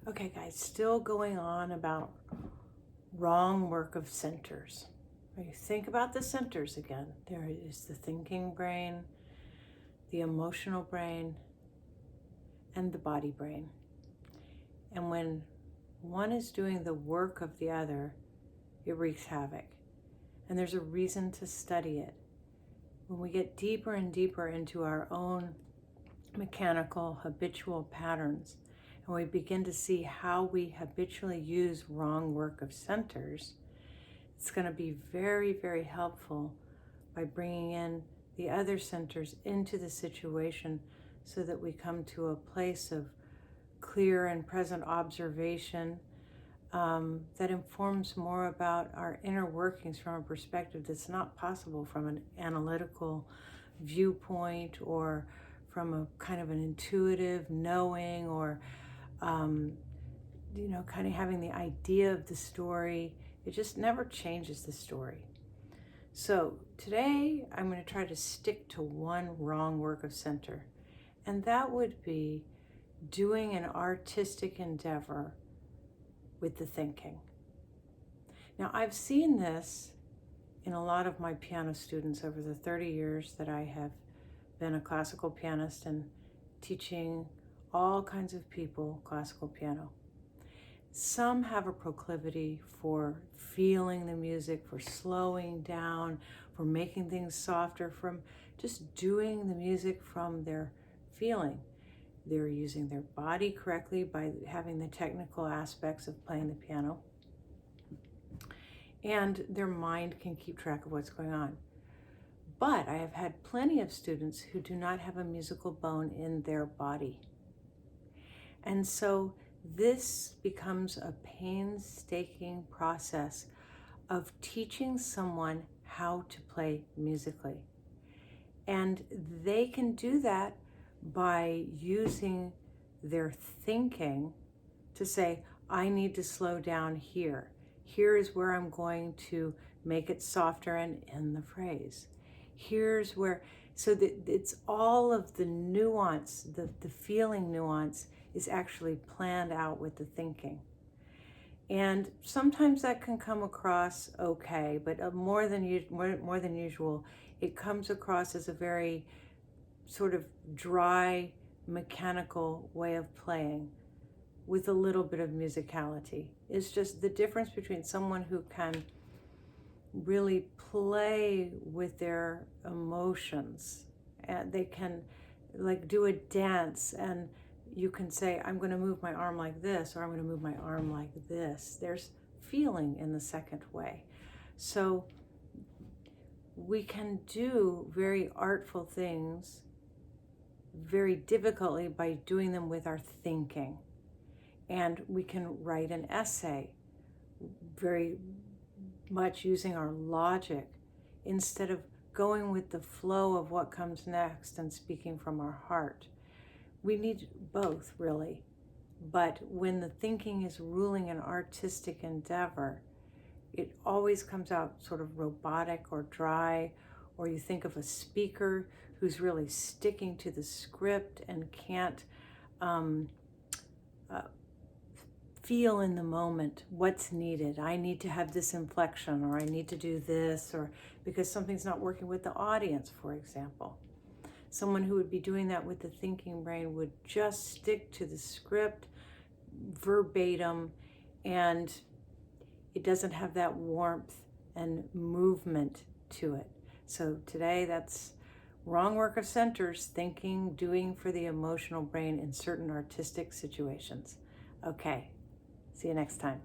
Okay, guys, still going on about wrong work of centers. When you think about the centers again, there is the thinking brain, the emotional brain, and the body brain. And when one is doing the work of the other, it wreaks havoc. And there's a reason to study it. When we get deeper and deeper into our own mechanical, habitual patterns, and we begin to see how we habitually use wrong work of centers, it's going to be very, very helpful by bringing in the other centers into the situation so that we come to a place of clear and present observation that informs more about our inner workings from a perspective that's not possible from an analytical viewpoint or from a kind of an intuitive knowing or kind of having the idea of the story. It just never changes the story. So today I'm going to try to stick to one wrong work of center, and that would be doing an artistic endeavor with the thinking. Now, I've seen this in a lot of my piano students over the 30 years that I have been a classical pianist and teaching all kinds of people classical piano. Some have a proclivity for feeling the music, for slowing down, for making things softer, from just doing the music from their feeling. They're using their body correctly by having the technical aspects of playing the piano. And their mind can keep track of what's going on. But I have had plenty of students who do not have a musical bone in their body. And so this becomes a painstaking process of teaching someone how to play musically. And they can do that by using their thinking to say, I need to slow down here. Here is where I'm going to make it softer and end the phrase. Here's where, so that it's all of the nuance, the feeling nuance is actually planned out with the thinking. And sometimes that can come across okay, but more than usual, it comes across as a very sort of dry, mechanical way of playing with a little bit of musicality. It's just the difference between someone who can really play with their emotions, and they can like do a dance, and you can say, I'm going to move my arm like this, or I'm going to move my arm like this. There's feeling in the second way. So we can do very artful things very difficultly by doing them with our thinking. And we can write an essay very much using our logic instead of going with the flow of what comes next and speaking from our heart. We need both, really. But when the thinking is ruling an artistic endeavor, it always comes out sort of robotic or dry, or you think of a speaker who's really sticking to the script and can't feel in the moment what's needed. I need to have this inflection, or I need to do this, or because something's not working with the audience, for example. Someone who would be doing that with the thinking brain would just stick to the script verbatim, and it doesn't have that warmth and movement to it. So today, that's wrong work of centers, thinking, doing for the emotional brain in certain artistic situations. Okay, see you next time.